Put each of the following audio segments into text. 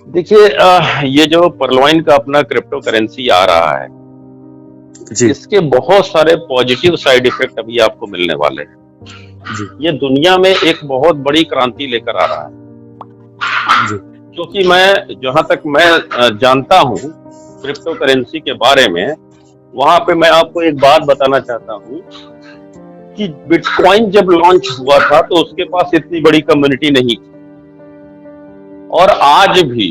देखिए, ये जो परलॉइन का अपना क्रिप्टो करेंसी आ रहा है, जी। इसके बहुत सारे पॉजिटिव साइड इफेक्ट अभी आपको मिलने वाले हैं। जी। ये दुनिया में एक बहुत बड़ी क्रांति लेकर आ रहा है। जी। क्योंकि मैं जहां तक मैं जानता हूँ क्रिप्टो करेंसी के बारे में, वहां पे मैं आपको एक बात बताना चाहता हूँ कि बिटकॉइन जब लॉन्च हुआ था तो उसके पास इतनी बड़ी कम्युनिटी नहीं थी, और आज भी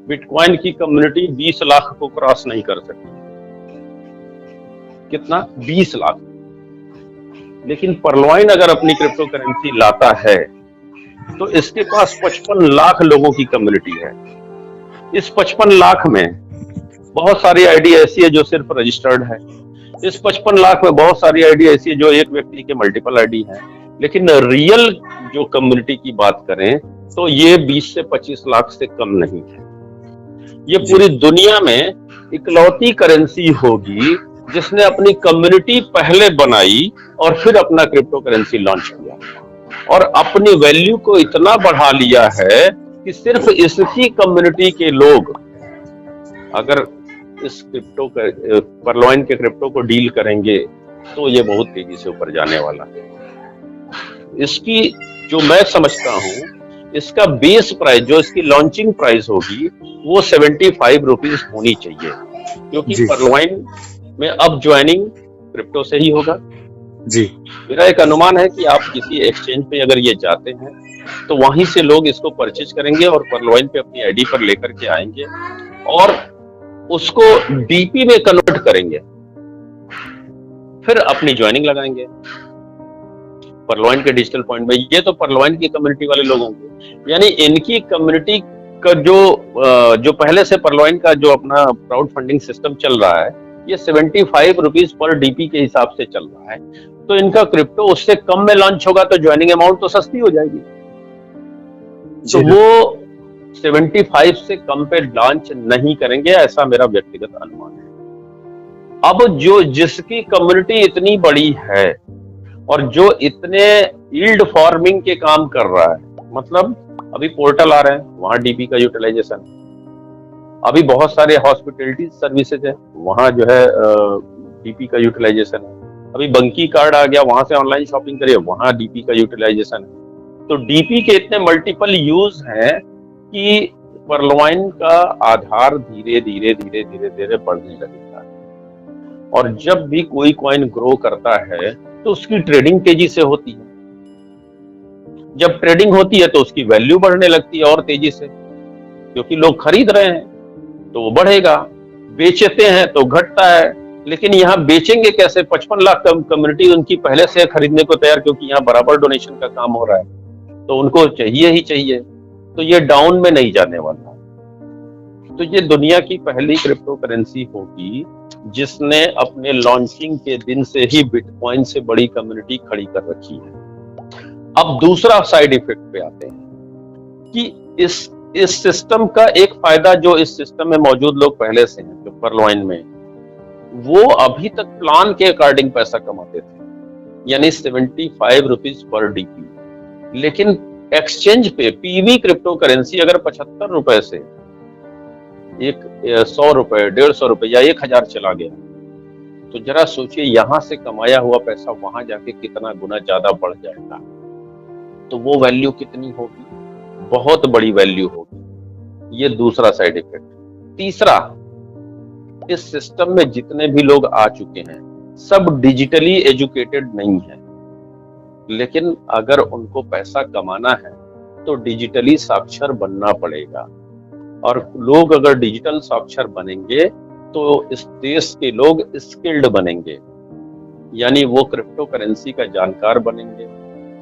बिटकॉइन की कम्युनिटी 20 लाख को क्रॉस नहीं कर सकती। कितना? 20 लाख। लेकिन परलॉइन अगर अपनी क्रिप्टो करेंसी लाता है तो इसके पास 55 लाख लोगों की कम्युनिटी है। इस 55 लाख में बहुत सारी आईडी ऐसी है जो सिर्फ रजिस्टर्ड है। इस 55 लाख में बहुत सारी आईडी ऐसी है जो एक व्यक्ति के मल्टीपल आईडी है। लेकिन रियल जो कम्युनिटी की बात करें तो ये 20 से 25 लाख से कम नहीं है। ये पूरी दुनिया में इकलौती करेंसी होगी जिसने अपनी कम्युनिटी पहले बनाई और फिर अपना क्रिप्टो करेंसी लॉन्च किया, और अपनी वैल्यू को इतना बढ़ा लिया है कि सिर्फ इसकी कम्युनिटी के लोग अगर इस क्रिप्टो परलॉइन के क्रिप्टो को डील करेंगे तो ये बहुत तेजी से ऊपर जाने वाला है। इसकी जो मैं समझता हूँ, इसका बेस प्राइस जो इसकी लॉन्चिंग प्राइस होगी वो 75 रुपीज होनी चाहिए, क्योंकि परलॉइन में अब ज्वाइनिंग क्रिप्टो से ही होगा। जी। मेरा एक अनुमान है कि आप किसी एक्सचेंज पे अगर ये जाते हैं तो वहीं से लोग इसको परचेज करेंगे और परलॉइन पे अपनी आईडी पर लेकर के आएंगे और उसको डीपी में कन्वर्ट करेंगे, फिर अपनी ज्वाइनिंग लगाएंगे परलॉइन के डिजिटल पॉइंट में। ये तो परलॉइन की कम्युनिटी वाले लोगों को, यानी इनकी कम्युनिटी का जो पहले से परलॉइन का जो अपना क्राउड फंडिंग सिस्टम चल रहा है, ये 75 रुपीज पर डीपी के हिसाब से चल रहा है। तो इनका क्रिप्टो उससे कम में लॉन्च होगा तो ज्वाइनिंग अमाउंट तो सस्ती हो जाएगी। तो वो 75 से कम पे लॉन्च नहीं करेंगे, ऐसा मेरा व्यक्तिगत अनुमान है। अब जिसकी कम्युनिटी इतनी बड़ी है और जो इतने यील्ड फार्मिंग के काम कर रहा है, मतलब अभी पोर्टल आ रहे हैं, वहां डीपी का यूटिलाइजेशन, अभी बहुत सारे हॉस्पिटलिटी सर्विसेज है, वहां जो है डीपी का यूटिलाइजेशन है, अभी बंकी कार्ड आ गया, वहां से ऑनलाइन शॉपिंग करिए, वहां डीपी का यूटिलाइजेशन है। तो डीपी के इतने मल्टीपल यूज हैं कि परलॉइन का आधार धीरे धीरे धीरे धीरे धीरे बढ़ने लगेगा। और जब भी कोई कॉइन ग्रो करता है तो उसकी ट्रेडिंग तेजी से होती है। जब ट्रेडिंग होती है तो उसकी वैल्यू बढ़ने लगती है और तेजी से, क्योंकि लोग खरीद रहे हैं तो वो बढ़ेगा, बेचते हैं तो घटता है। लेकिन यहाँ बेचेंगे कैसे? 55 लाख कम्युनिटी उनकी पहले से खरीदने को तैयार, क्योंकि यहाँ बराबर डोनेशन का काम हो रहा है तो उनको चाहिए ही चाहिए। तो ये डाउन में नहीं जाने वाला। तो ये दुनिया की पहली क्रिप्टो करेंसी होगी जिसने अपने लॉन्चिंग के दिन से ही बिटकॉइन से बड़ी कम्युनिटी खड़ी कर रखी है। अब दूसरा साइड इफेक्ट पे आते हैं कि इस सिस्टम का एक फायदा जो इस सिस्टम में मौजूद लोग पहले से हैं, जो परलॉइन में, वो अभी तक प्लान के अकॉर्डिंग पैसा कमाते थे, यानी 75 रुपीज पर डीपी। लेकिन एक्सचेंज पे पीवी क्रिप्टो करेंसी अगर 75 रुपए से 100 रुपए, 150 रुपए या 1000 चला गया, तो जरा सोचिए यहां से कमाया हुआ पैसा वहां जाके कितना गुना ज्यादा बढ़ जाएगा। तो वो वैल्यू कितनी होगी? बहुत बड़ी वैल्यू होगी। ये दूसरा साइड इफेक्ट। तीसरा, इस सिस्टम में जितने भी लोग आ चुके हैं सब डिजिटली एजुकेटेड नहीं है, लेकिन अगर उनको पैसा कमाना है तो डिजिटली साक्षर बनना पड़ेगा। और लोग अगर डिजिटल साक्षर बनेंगे तो इस देश के लोग स्किल्ड बनेंगे, यानी वो क्रिप्टो करेंसी का जानकार बनेंगे।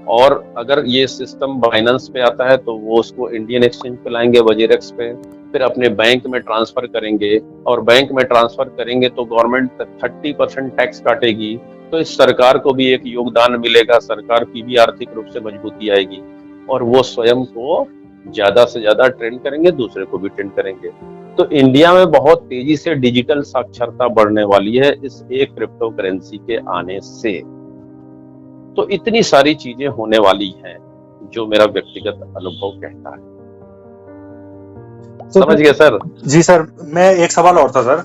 और अगर ये सिस्टम बाइनेंस पे आता है तो वो उसको इंडियन एक्सचेंज पे लाएंगे, वजीरेक्स पे, फिर अपने बैंक में ट्रांसफर करेंगे, और बैंक में ट्रांसफर करेंगे तो गवर्नमेंट 30% टैक्स काटेगी। तो इस सरकार को भी एक योगदान मिलेगा, सरकार की भी आर्थिक रूप से मजबूती आएगी, और वो स्वयं को ज्यादा से ज्यादा ट्रेंड करेंगे, दूसरे को भी ट्रेंड करेंगे। तो इंडिया में बहुत तेजी से डिजिटल साक्षरता बढ़ने वाली है इस एक क्रिप्टो करेंसी के आने से। तो इतनी सारी चीजें होने वाली हैं जो मेरा व्यक्तिगत अनुभव कहता है। समझ गए सर? जी सर, मैं एक सवाल और था सर।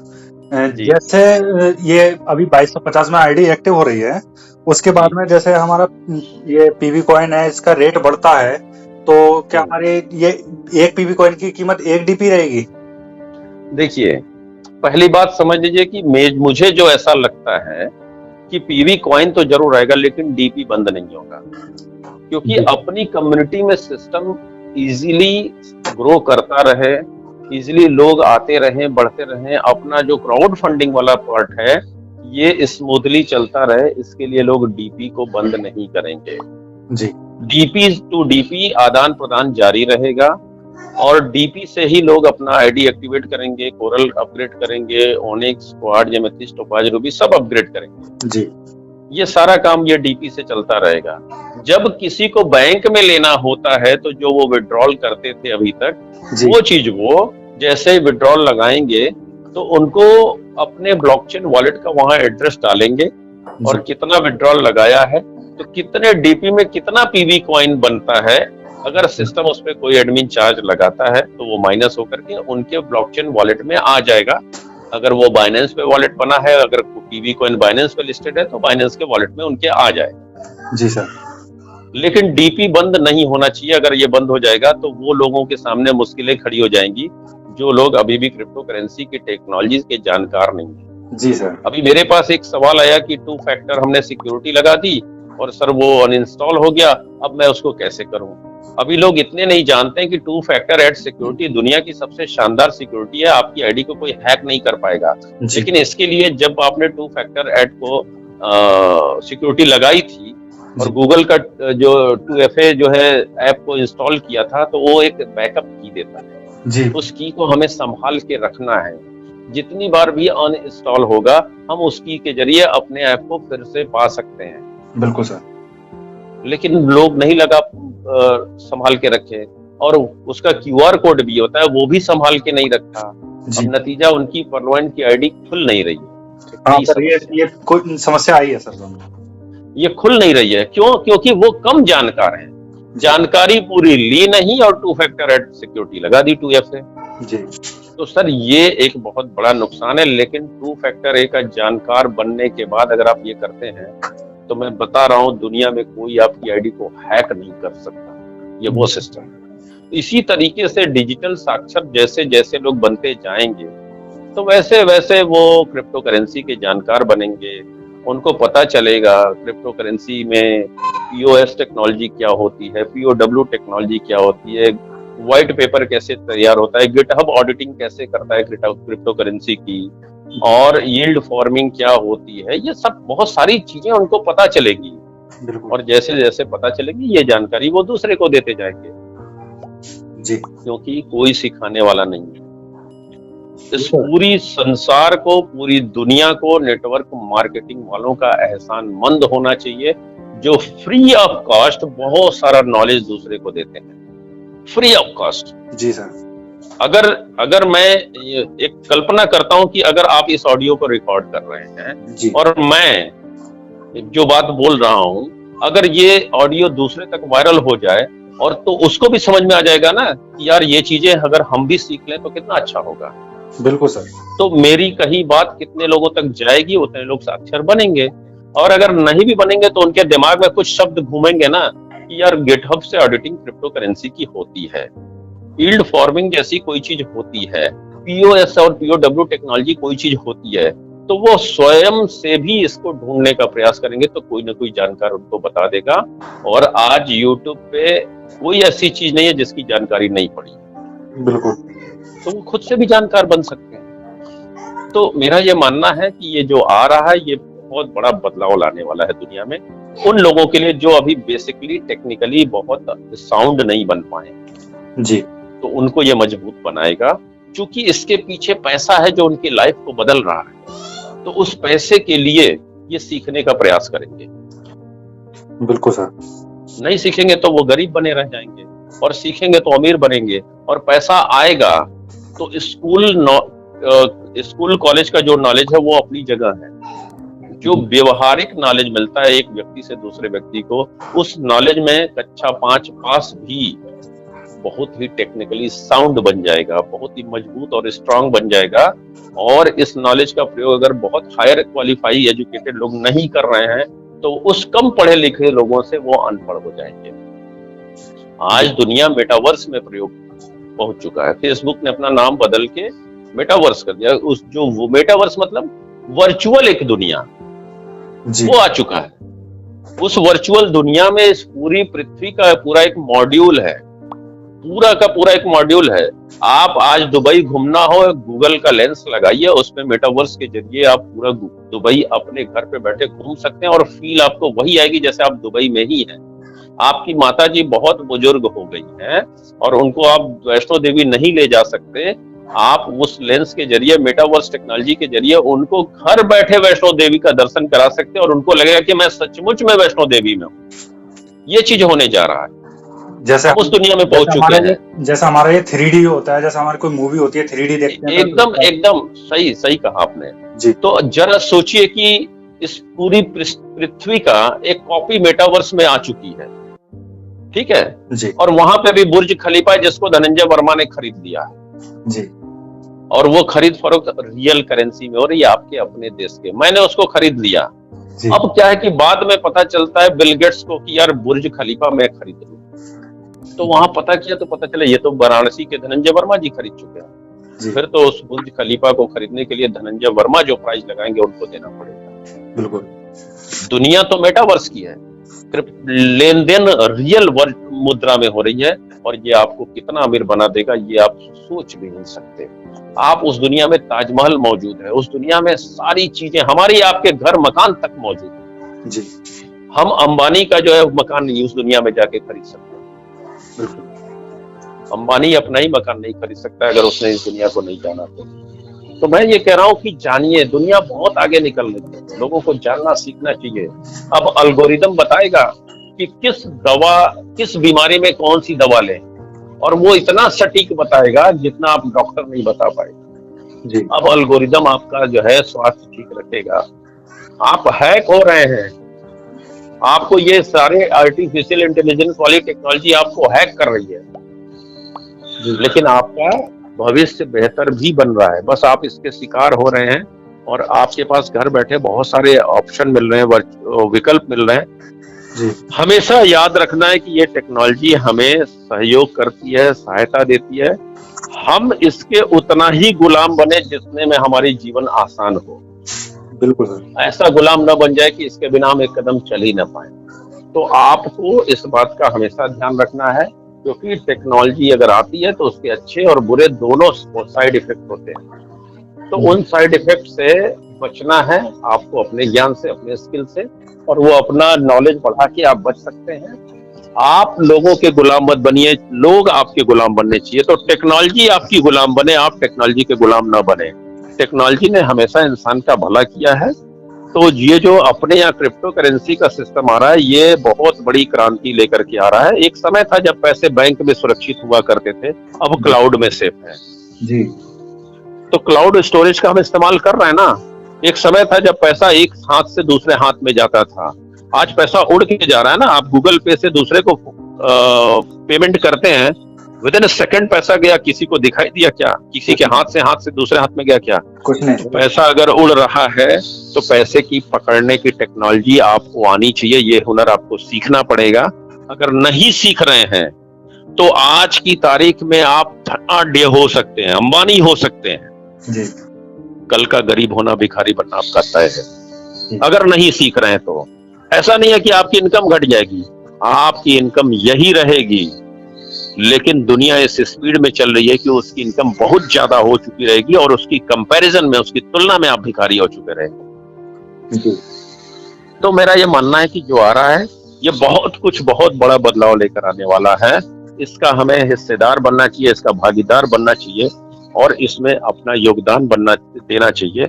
जी जैसे ये अभी 2250 में आईडी एक्टिव हो रही है, उसके बाद जी। में जैसे हमारा ये पीवी कॉइन है, इसका रेट बढ़ता है, तो क्या हमारे ये एक पीवी कॉइन की कीमत 1 डीपी रहेगी? देखिए, पहली बात समझ लीजिए कि मुझे जो ऐसा लगता है कि पीवी कॉइन तो जरूर आएगा, लेकिन डीपी बंद नहीं होगा, क्योंकि जी अपनी कम्युनिटी में सिस्टम इजीली ग्रो करता रहे, इजीली लोग आते रहें, बढ़ते रहें, अपना जो क्राउड फंडिंग वाला पार्ट है ये स्मूथली चलता रहे, इसके लिए लोग डीपी को बंद नहीं करेंगे। जी डीपी टू डीपी आदान प्रदान जारी रहेगा, और डीपी से ही लोग अपना आईडी एक्टिवेट करेंगे, कोरल अपग्रेड करेंगे, ओनिक्स, क्वाड, जेमेथिस, टोपाज, रूबी सब अपग्रेड करेंगे। जी ये सारा काम ये डीपी से चलता रहेगा। जब किसी को बैंक में लेना होता है तो जो वो विड्रॉल करते थे अभी तक, जी वो चीज वो जैसे ही विड्रॉल लगाएंगे तो उनको अपने ब्लॉकचेन वॉलेट का वहां एड्रेस डालेंगे, और जी कितना विड्रॉल लगाया है, तो कितने डीपी में कितना पीवी कॉइन बनता है, अगर सिस्टम उस पर कोई एडमिन चार्ज लगाता है तो वो माइनस होकर के उनके ब्लॉकचेन वॉलेट में आ जाएगा। अगर वो बाइनेंस पे वॉलेट बना है, अगर पीवी कॉइन बाइनेंस पे लिस्टेड है तो बाइनेंस के वॉलेट में उनके आ जाएगा। जी सर। लेकिन डीपी बंद नहीं होना चाहिए। अगर ये बंद हो जाएगा तो वो लोगों के सामने मुश्किलें खड़ी हो जाएंगी जो लोग अभी भी क्रिप्टो करेंसी की टेक्नोलॉजी के जानकार नहीं है। जी सर। अभी मेरे पास एक सवाल आया कि 2 फैक्टर हमने सिक्योरिटी लगा दी और सर वो अनइंस्टॉल हो गया, अब मैं उसको कैसे करूं? अभी लोग इतने नहीं जानते हैं कि 2 फैक्टर एड सिक्योरिटी दुनिया की सबसे शानदार सिक्योरिटी है, आपकी आईडी को कोई हैक नहीं कर पाएगा। लेकिन इसके लिए जब आपने 2 फैक्टर एड को सिक्योरिटी लगाई थी और गूगल का जो 2FA जो है ऐप को इंस्टॉल किया था, तो वो एक बैकअप की देता है जी। उस की को हमें संभाल के रखना है। जितनी बार भी अनइंस्टॉल होगा हम उस की के जरिए अपने ऐप को फिर से पा सकते हैं। बिल्कुल सर। लेकिन लोग नहीं लगा संभाल के रखे, और उसका QR कोड भी होता है वो भी संभाल के नहीं रखा। अब नतीजा उनकी परलोइन की आईडी खुल नहीं रही है। हाँ सर, ये कोई समस्या आई है सर, ये खुल नहीं रही है। क्यों? क्योंकि वो कम जानकार हैं, जानकारी पूरी ली नहीं और 2 फैक्टर एड सिक्योरिटी लगा दी 2FA जी। तो सर ये एक बहुत बड़ा नुकसान है। लेकिन 2 फैक्टर ए का जानकार बनने के बाद अगर आप ये करते हैं तो मैं बता रहा हूं दुनिया में कोई आपकी आईडी को हैक नहीं कर सकता। ये वो सिस्टम है। इसी तरीके से डिजिटल साक्षर जैसे जैसे लोग बनते जाएंगे तो वैसे वैसे वो क्रिप्टो करेंसी के जानकार बनेंगे। उनको पता चलेगा क्रिप्टो करेंसी में POS टेक्नोलॉजी क्या होती है, POW टेक्नोलॉजी क्या होती है, व्हाइट पेपर कैसे तैयार होता है, गिटहब ऑडिटिंग कैसे करता है क्रिप्टो करेंसी की, और यील्ड फार्मिंग क्या होती है। ये सब बहुत सारी चीजें उनको पता चलेगी, और जैसे जैसे पता चलेगी ये जानकारी वो दूसरे को देते जाएंगे जी। क्योंकि कोई सिखाने वाला नहीं है। इस पूरी संसार को, पूरी दुनिया को नेटवर्क मार्केटिंग वालों का एहसानमंद होना चाहिए जो फ्री ऑफ कॉस्ट बहुत सारा नॉलेज दूसरे को देते हैं, फ्री ऑफ कॉस्ट। जी सर। अगर मैं एक कल्पना करता हूं कि अगर आप इस ऑडियो को रिकॉर्ड कर रहे हैं जी। और मैं जो बात बोल रहा हूं, अगर ये ऑडियो दूसरे तक वायरल हो जाए और तो उसको भी समझ में आ जाएगा ना कि यार ये चीजें अगर हम भी सीख लें तो कितना अच्छा होगा। बिल्कुल सर। तो मेरी कही बात कितने लोगों तक जाएगी, उतने लोग साक्षर बनेंगे। और अगर नहीं भी बनेंगे तो उनके दिमाग में कुछ शब्द घूमेंगे ना कि यार गिटहब से ऑडिटिंग क्रिप्टो करेंसी की होती है, यील्ड फार्मिंग जैसी कोई चीज होती है, POS और POW टेक्नोलॉजी कोई चीज होती है, तो वो स्वयं से भी इसको ढूंढने का प्रयास करेंगे तो कोई ना कोई जानकार उनको बता देगा। और आज YouTube पे कोई ऐसी चीज नहीं है जिसकी जानकारी नहीं पड़ी, बिल्कुल, तो वो खुद से भी जानकार बन सकते हैं। तो मेरा ये मानना है कि ये जो आ रहा है ये बहुत बड़ा बदलाव लाने वाला है दुनिया में, उन लोगों के लिए जो अभी बेसिकली टेक्निकली बहुत साउंड नहीं बन पाए जी, तो उनको ये मजबूत बनाएगा। क्योंकि इसके पीछे पैसा है जो उनकी लाइफ को बदल रहा है, तो उस पैसे के लिए ये सीखने का प्रयास करेंगे। बिल्कुल सर। नहीं सीखेंगे तो वो गरीब बने रह जाएंगे, और सीखेंगे तो अमीर बनेंगे, और पैसा आएगा तो स्कूल कॉलेज का जो नॉलेज है वो अपनी जगह है। जो व्यवहारिक नॉलेज मिलता है एक व्यक्ति से दूसरे व्यक्ति को, उस नॉलेज में कक्षा 5 पास भी बहुत ही टेक्निकली साउंड बन जाएगा, बहुत ही मजबूत और स्ट्रांग बन जाएगा। और इस नॉलेज का प्रयोग अगर बहुत हायर क्वालिफाई एजुकेटेड लोग नहीं कर रहे हैं तो उस कम पढ़े लिखे लोगों से वो अनपढ़ हो जाएंगे। आज दुनिया मेटावर्स में प्रयोग पहुंच चुका है। फेसबुक ने अपना नाम बदल के मेटावर्स कर दिया। उस जो वो मेटावर्स मतलब वर्चुअल एक दुनिया, वो आ चुका है। उस वर्चुअल दुनिया में इस पूरी पृथ्वी का पूरा एक मॉड्यूल है, पूरा का पूरा एक मॉड्यूल है। आप आज दुबई घूमना हो, गूगल का लेंस लगाइए, उसमें मेटावर्स के जरिए आप पूरा दुबई अपने घर पे बैठे घूम सकते हैं और फील आपको वही आएगी जैसे आप दुबई में ही हैं। आपकी माताजी बहुत बुजुर्ग हो गई हैं और उनको आप वैष्णो देवी नहीं ले जा सकते, आप उस लेंस के जरिए, मेटावर्स टेक्नोलॉजी के जरिए उनको घर बैठे वैष्णो देवी का दर्शन करा सकते हैं और उनको लगेगा कि मैं सचमुच में वैष्णो देवी में हूँ। ये चीज होने जा रहा है, जैसे उस दुनिया में पहुंच चुके हैं। जैसा हमारा ये 3D होता है, जैसा हमारी कोई मूवी होती है 3D देखते हैं, एकदम सही कहा आपने जी। तो जरा सोचिए कि इस पूरी पृथ्वी का एक कॉपी मेटावर्स में आ चुकी है, ठीक है जी। और वहां पे भी बुर्ज खलीफा है जिसको धनंजय वर्मा ने खरीद लिया है जी। और वो खरीद फरोख्त रियल करेंसी में हो रही है आपके अपने देश के। मैंने उसको खरीद लिया। अब क्या है कि बाद में पता चलता है बिल गेट्स को कि यार बुर्ज खलीफा मैं खरीद लूं, तो वहां पता किया तो पता चला ये तो वाराणसी के धनंजय वर्मा जी खरीद चुके हैं। फिर तो उस बुर्ज खलीफा को खरीदने के लिए धनंजय वर्मा जो प्राइस लगाएंगे उनको देना पड़ेगा। बिल्कुल, दुनिया तो मेटावर्स की है, लेन देन रियल मुद्रा में हो रही है और ये आपको कितना अमीर बना देगा ये आप सोच भी नहीं सकते। आप उस दुनिया में ताजमहल मौजूद है, उस दुनिया में सारी चीजें हमारी आपके घर मकान तक मौजूद है जी। हम अंबानी का जो है मकान नहीं उस दुनिया में जाके खरीद सकते। अंबानी अपना ही मकान नहीं खरीद सकता अगर उसने इस दुनिया को नहीं जाना तो मैं ये कह रहा हूँ कि जानिए, दुनिया बहुत आगे निकल रही है, लोगों को जानना सीखना चाहिए। अब एल्गोरिदम बताएगा कि किस बीमारी में कौन सी दवा लें, और वो इतना सटीक बताएगा जितना आप डॉक्टर नहीं बता पाएगा जी। अब एल्गोरिदम आपका जो है स्वास्थ्य ठीक रखेगा। आप हैक हो रहे हैं, आपको ये सारे आर्टिफिशियल इंटेलिजेंस वाली टेक्नोलॉजी आपको हैक कर रही है, लेकिन आपका भविष्य बेहतर भी बन रहा है, बस आप इसके शिकार हो रहे हैं और आपके पास घर बैठे बहुत सारे ऑप्शन मिल रहे हैं, विकल्प मिल रहे हैं जी। हमेशा याद रखना है कि ये टेक्नोलॉजी हमें सहयोग करती है, सहायता देती है। हम इसके उतना ही गुलाम बने जितने में हमारी जीवन आसान हो। बिल्कुल, ऐसा गुलाम न बन जाए कि इसके बिना हम एक कदम चल ही ना पाए। तो आपको इस बात का हमेशा ध्यान रखना है, क्योंकि टेक्नोलॉजी अगर आती है तो उसके अच्छे और बुरे दोनों साइड इफेक्ट होते हैं। तो उन साइड इफेक्ट से बचना है आपको, अपने ज्ञान से, अपने स्किल से, और वो अपना नॉलेज बढ़ा के आप बच सकते हैं। आप लोगों के गुलाम मत बनिए, लोग आपके गुलाम बनने चाहिए। तो टेक्नोलॉजी आपकी गुलाम बने, आप टेक्नोलॉजी के गुलाम ना बने। टेक्नोलॉजी ने हमेशा इंसान का भला किया है। तो ये जो अपने यहाँ क्रिप्टो करेंसी का सिस्टम आ रहा है, ये बहुत बड़ी क्रांति लेकर के आ रहा है। एक समय था जब पैसे बैंक में सुरक्षित हुआ करते थे, अब क्लाउड में सेफ है जी। तो क्लाउड स्टोरेज का हम इस्तेमाल कर रहे हैं ना। एक समय था जब पैसा एक हाथ से दूसरे हाथ में जाता था, आज पैसा उड़ के जा रहा है ना। आप गूगल पे से दूसरे को पेमेंट करते हैं, विद इन सेकंड पैसा गया। किसी को दिखाई दिया क्या? किसी के हाथ से दूसरे हाथ में गया क्या? कुछ नहीं। पैसा अगर उड़ रहा है तो पैसे की पकड़ने की टेक्नोलॉजी आपको आनी चाहिए, ये हुनर आपको सीखना पड़ेगा। अगर नहीं सीख रहे हैं तो आज की तारीख में आप धनाढ्य हो सकते हैं, अंबानी हो सकते हैं जी। कल का गरीब होना, भिखारी बनना आपका तय है अगर नहीं सीख रहे हैं तो। ऐसा नहीं है कि आपकी इनकम घट जाएगी, आपकी इनकम यही रहेगी, लेकिन दुनिया इस स्पीड में चल रही है कि उसकी इनकम बहुत ज्यादा हो चुकी रहेगी और उसकी कंपैरिजन में, उसकी तुलना में आप भिखारी हो चुके रहेंगे। तो मेरा ये मानना है कि जो आ रहा है ये बहुत बड़ा बदलाव लेकर आने वाला है। इसका हमें हिस्सेदार बनना चाहिए, इसका भागीदार बनना चाहिए और इसमें अपना योगदान देना चाहिए।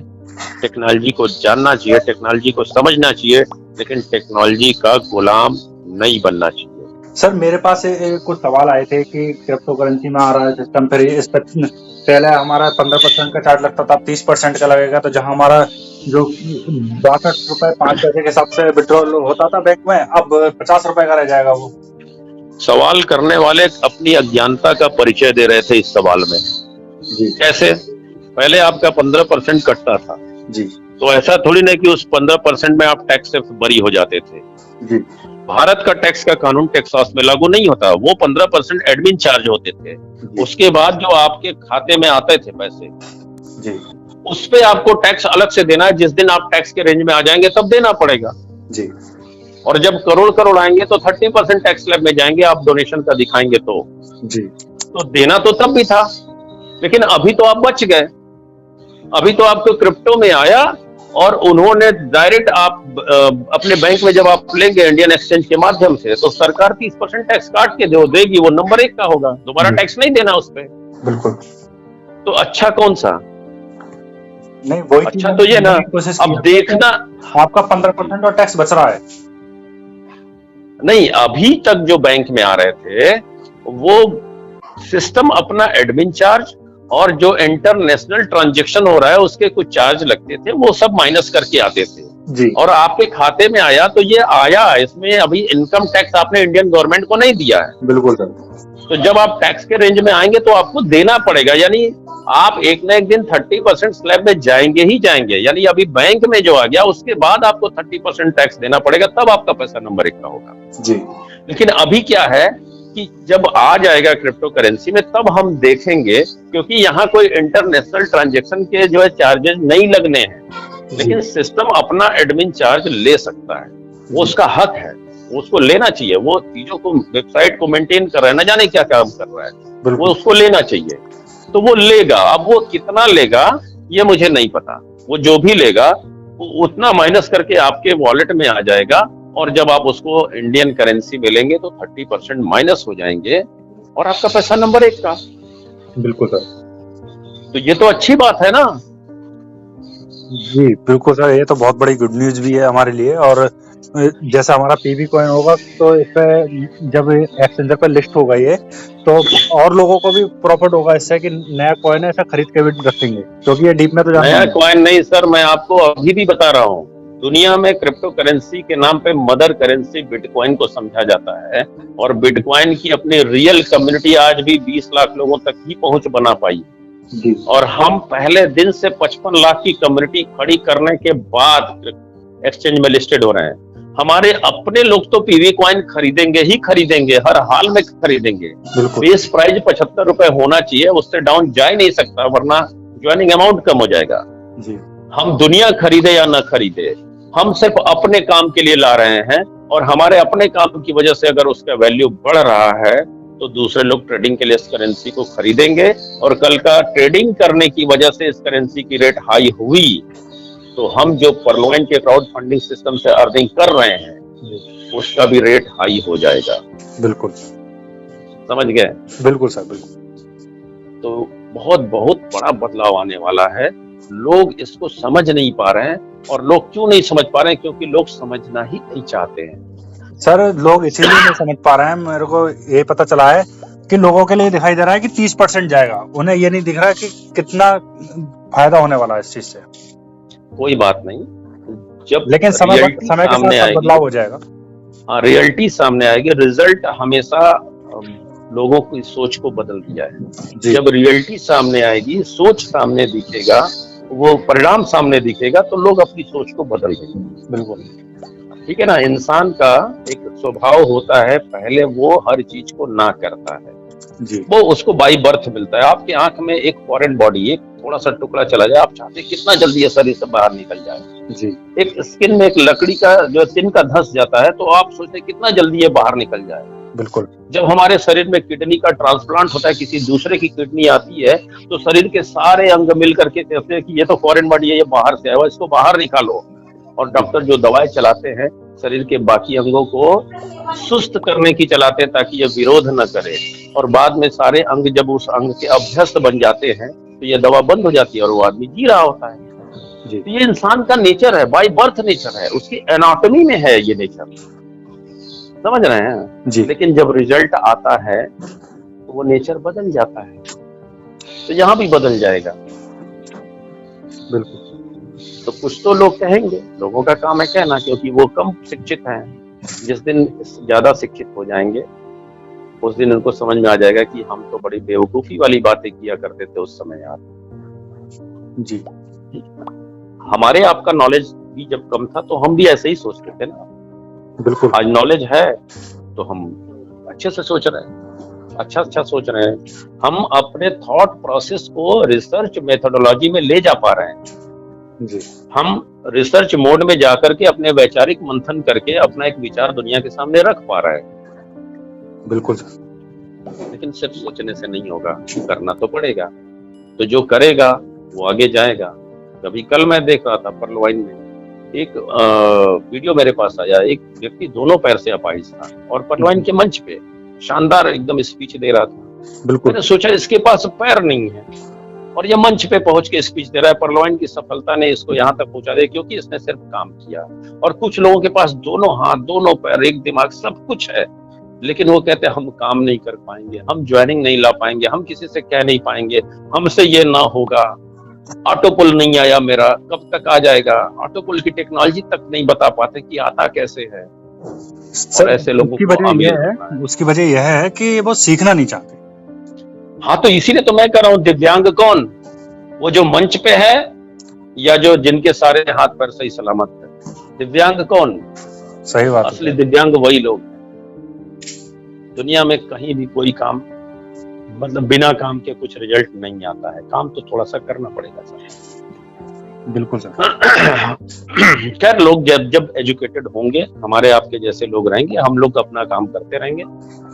टेक्नोलॉजी को जानना चाहिए, टेक्नोलॉजी को समझना चाहिए, लेकिन टेक्नोलॉजी का गुलाम नहीं बनना चाहिए। सर, मेरे पास कुछ सवाल आए थे कि क्रिप्टो करेंसी में आ रहा है सिस्टम, फिर इस पर पहले हमारा 15% का चार्ज लगता था, अब 30% का लगेगा। तो जहां हमारा जो 62 रुपए 5 पैसे के हिसाब से विड्रॉल होता था बैंक में, अब 50 रुपए का रह जाएगा वो। सवाल करने वाले अपनी अज्ञानता का परिचय दे रहे थे इस सवाल में। जी कैसे? पहले आपका 15% कटता था, जी तो ऐसा थोड़ी ना कि उस 15% में आप टैक्स से बरी हो जाते थे। जी भारत का टैक्स का कानून टेक्सास में लागू नहीं होता। वो 15% एडमिन चार्ज होते थे। जी उसके बाद जो आपके खाते में आते थे पैसे, जी उस पे आपको टैक्स अलग से देना है। जिस दिन आप टैक्स के रेंज में आ जाएंगे तब देना पड़ेगा। जी और जब करोड़ करोड़ आएंगे तो 30% टैक्स स्लैब में जाएंगे, आप डोनेशन का दिखाएंगे जी तो देना तो तब भी था। लेकिन अभी तो आप बच गए। अभी तो आपको क्रिप्टो में आया और उन्होंने डायरेक्ट आप अपने बैंक में जब आप लेंगे इंडियन एक्सचेंज के माध्यम से, तो सरकार 30% टैक्स काट के देगी। वो नंबर 1 का होगा, दोबारा जी टैक्स नहीं देना उस पर। बिल्कुल। तो अच्छा कौन सा? नहीं, वही चीज अच्छा तो ये ना, कोशिश अब देखना। आपका 15% और टैक्स बच रहा है। नहीं, अभी तक जो बैंक में आ रहे थे वो सिस्टम अपना एडमिन चार्ज और जो इंटरनेशनल ट्रांजैक्शन हो रहा है उसके कुछ चार्ज लगते थे, वो सब माइनस करके आते थे जी और आपके खाते में आया। तो ये आया, इसमें अभी इनकम टैक्स आपने इंडियन गवर्नमेंट को नहीं दिया है। बिल्कुल सर। तो जब आप टैक्स के रेंज में आएंगे तो आपको देना पड़ेगा। यानी आप एक ना एक दिन 30% स्लैब में जाएंगे ही जाएंगे। यानी अभी बैंक में जो आ गया उसके बाद आपको 30% टैक्स देना पड़ेगा, तब आपका पैसा नंबर 1 का होगा। जी लेकिन अभी क्या है कि जब आ जाएगा क्रिप्टो करेंसी में तब हम देखेंगे, क्योंकि यहाँ कोई इंटरनेशनल ट्रांजैक्शन के जो है चार्जेस नहीं लगने हैं, लेकिन सिस्टम अपना एडमिन चार्ज ले सकता है। वो उसका हक है, उसको लेना चाहिए। वो चीजों को, वेबसाइट को मेंटेन कर रहा है, ना जाने क्या काम कर रहा है, वो उसको लेना चाहिए। तो वो लेगा। अब वो कितना लेगा ये मुझे नहीं पता। वो जो भी लेगा वो उतना माइनस करके आपके वॉलेट में आ जाएगा और जब आप उसको इंडियन करेंसी में लेंगे तो 30% माइनस हो जाएंगे और आपका पैसा नंबर 1 का। बिल्कुल सर। तो ये तो अच्छी बात है ना। जी बिल्कुल सर, ये तो बहुत बड़ी गुड न्यूज भी है हमारे लिए। और जैसा हमारा पीवी कॉइन होगा तो इस पे जब एक्सचेंजर पे लिस्ट होगा ये, तो और लोगों को भी प्रॉफिट होगा इससे कि नया कॉइन है, ऐसा खरीद के भी रखेंगे, क्योंकि ये डीप में तो नया कॉइन नहीं सर, मैं आपको अभी भी बता रहा हूँ। दुनिया में क्रिप्टो करेंसी के नाम पे मदर करेंसी बिटकॉइन को समझा जाता है और बिटकॉइन की अपनी रियल कम्युनिटी आज भी 20 लाख लोगों तक ही पहुंच बना पाई। और हम पहले दिन से 55 लाख की कम्युनिटी खड़ी करने के बाद एक्सचेंज में लिस्टेड हो रहे हैं। हमारे अपने लोग तो पीवी कॉइन खरीदेंगे ही खरीदेंगे, हर हाल में खरीदेंगे। बेस प्राइस 75 रुपए होना चाहिए, उससे डाउन जा ही नहीं सकता, वरना ज्वाइनिंग अमाउंट कम हो जाएगा। हम दुनिया खरीदे या ना खरीदे, हम सिर्फ अपने काम के लिए ला रहे हैं और हमारे अपने काम की वजह से अगर उसका वैल्यू बढ़ रहा है तो दूसरे लोग ट्रेडिंग के लिए इस करेंसी को खरीदेंगे और कल का ट्रेडिंग करने की वजह से इस करेंसी की रेट हाई हुई तो हम जो परलोइन के क्राउड फंडिंग सिस्टम से अर्निंग कर रहे हैं उसका भी रेट हाई हो जाएगा। बिल्कुल समझ गए? बिल्कुल सर, बिल्कुल। तो बहुत बहुत बड़ा बदलाव आने वाला है। लोग इसको समझ नहीं पा रहे हैं। और लोग क्यों नहीं समझ पा रहे हैं? क्योंकि लोग समझना ही नहीं चाहते हैं सर। लोग इसीलिए नहीं समझ पा रहे हैं। मेरे को ये पता चला है कि लोगों के लिए दिखाई दे रहा है कि 30% जाएगा, उन्हें ये नहीं दिख रहा कि कितना फायदा होने वाला है इस चीज से। कोई बात नहीं, जब लेकिन समय के साथ बदलाव हो जाएगा। हाँ, रियलिटी सामने आएगी। रिजल्ट हमेशा लोगों की सोच को बदल दिया है। जब रियलिटी सामने आएगी, सोच सामने दिखेगा, वो परिणाम सामने दिखेगा तो लोग अपनी सोच को बदल देंगे। बिल्कुल ठीक है ना। इंसान का एक स्वभाव होता है, पहले वो हर चीज को ना करता है जी। वो उसको बाई बर्थ मिलता है। आपकी आंख में एक फॉरेन बॉडी, एक थोड़ा सा टुकड़ा चला जाए, आप चाहते कितना जल्दी ये शरीर से बाहर निकल जाए जी। एक स्किन में एक लकड़ी का जो तिनका धंस जाता है तो आप सोचते कितना जल्दी ये बाहर निकल जाए। बिल्कुल। जब हमारे शरीर में किडनी का ट्रांसप्लांट होता है, किसी दूसरे की किडनी आती है तो शरीर के सारे अंग मिल करके कहते हैं कि ये तो फॉरेन बॉडी है, ये बाहर से आया हुआ, इसको बाहर निकालो। और डॉक्टर जो दवाएं चलाते हैं शरीर के बाकी अंगों को सुस्त करने की चलाते हैं ताकि ये विरोध न करे। और बाद में सारे अंग जब उस अंग के अभ्यस्त बन जाते हैं तो ये दवा बंद हो जाती है और वो आदमी जी रहा होता है जी। तो ये इंसान का नेचर है, बाय बर्थ नेचर है, उसकी एनाटॉमी में है ये नेचर। समझ रहे हैं जी। लेकिन जब रिजल्ट आता है तो वो नेचर बदल जाता है। तो यहाँ भी बदल जाएगा। बिल्कुल। तो कुछ तो लोग कहेंगे, लोगों का काम है कहना, क्योंकि वो कम शिक्षित हैं। जिस दिन ज्यादा शिक्षित हो जाएंगे उस दिन उनको समझ में आ जाएगा कि हम तो बड़ी बेवकूफी वाली बातें किया करते थे उस समय यार। जी हमारे आपका नॉलेज भी जब कम था तो हम भी ऐसे ही सोचते थे ना। बिल्कुल। आज नॉलेज है तो हम अच्छे से सोच रहे हैं, अच्छा सोच रहे हैं। हम अपने थॉट प्रोसेस को रिसर्च मेथोडोलॉजी में ले जा पा रहे हैं। जी हम रिसर्च मोड में जाकर के अपने वैचारिक मंथन करके अपना एक विचार दुनिया के सामने रख पा रहे हैं। बिल्कुल सर। लेकिन सिर्फ सोचने से नहीं होगा, करना तो पड़ेगा। तो जो करेगा वो आगे जाएगा। कभी कल मैं देख रहा था पर्ल वाइन में एक वीडियो मेरे पास आया, एक व्यक्ति दोनों पैर से अपाहिज था और पर्ल वाइन के मंच पे शानदार एकदम स्पीच दे रहा था। बिल्कुल। मैंने सोचा इसके पास पैर नहीं है और ये मंच पे पहुंच के स्पीच दे रहा है। पर्ल वाइन की सफलता ने इसको यहाँ तक पहुंचा दिया क्योंकि इसने सिर्फ काम किया। और कुछ लोगों के पास दोनों हाथ, दोनों पैर, एक दिमाग, सब कुछ है, लेकिन वो कहते हैं हम काम नहीं कर पाएंगे, हम ज्वाइनिंग नहीं ला पाएंगे, हम किसी से कह नहीं पाएंगे, हमसे ये ना होगा, ऑटोपुल नहीं आया मेरा, कब तक आ जाएगा। ऑटोपुल की टेक्नोलॉजी तक नहीं बता पाते कि आता कैसे है। और ऐसे लोगों को उसकी वजह यह है कि वो सीखना नहीं चाहते। हाँ, तो इसीलिए तो मैं कह रहा हूँ दिव्यांग कौन, वो जो मंच पे है या जो जिनके सारे हाथ पैर सही सलामत है? दिव्यांग कौन? सही बात। असली दिव्यांग वही लोग। दुनिया में कहीं भी कोई काम मतलब बिना काम के कुछ रिजल्ट नहीं आता है। काम तो थोड़ा सा करना पड़ेगा सर। बिल्कुल सर। खैर, लोग जब एजुकेटेड होंगे, हमारे आपके जैसे लोग रहेंगे, हम लोग अपना काम करते रहेंगे,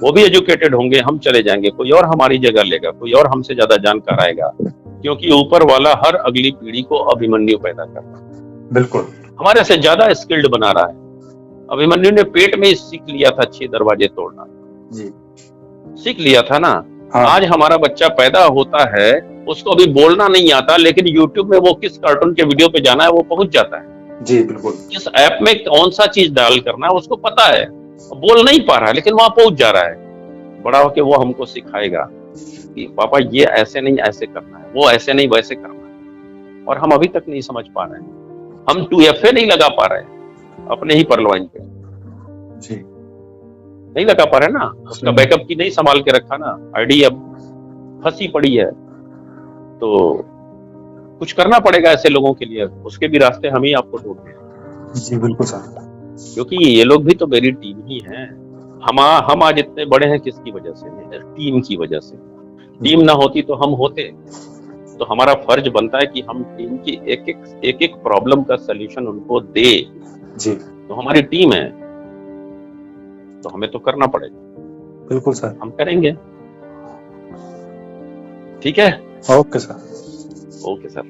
वो भी एजुकेटेड होंगे, हम चले जाएंगे, कोई और हमारी जगह लेगा, कोई और हमसे ज्यादा जानकार आएगा, क्योंकि ऊपर वाला हर अगली पीढ़ी को अभिमन्यु पैदा कर रहा है। बिल्कुल। हमारे से ज्यादा स्किल्ड बना रहा है। अभिमन्यु ने पेट में ही सीख लिया था 6 दरवाजे तोड़ना जी, सीख लिया था ना। हाँ। आज हमारा बच्चा पैदा होता है, उसको अभी बोलना नहीं आता, लेकिन यूट्यूब में वो किस कार्टून के वीडियो पे जाना है वो पहुंच जाता है। जी बिल्कुल। किस ऐप में कौन सा चीज डाल करना है उसको पता है। बोल नहीं पा रहा है लेकिन वहां पहुंच जा रहा है। बड़ा होके वो हमको सिखाएगा कि पापा ये ऐसे नहीं ऐसे करना है, वो ऐसे नहीं वैसे करना है। और हम अभी तक नहीं समझ पा रहे हैं। हम 2FA नहीं लगा पा रहे हैं अपने ही पर्ल वाइन पे। जी नहीं लगा पा रहे ना, उसका बैकअप की नहीं संभाल के रखा ना, आईडी अब फंसी पड़ी है। तो कुछ करना पड़ेगा ऐसे लोगों के लिए, उसके भी रास्ते हम ही आपको ढूंढते हैं। जी बिल्कुल सर। क्योंकि ये लोग भी तो मेरी टीम ही है। हम आज इतने बड़े हैं किसकी वजह से? टीम की वजह से। टीम ना होती तो हम होते। तो हमारा फर्ज बनता है कि हम टीम की एक एक प्रॉब्लम का सलूशन उनको दे। जी, तो हमारी टीम है तो हमें तो करना पड़ेगा। बिल्कुल सर, हम करेंगे। ठीक है, ओके सर। Okay sir.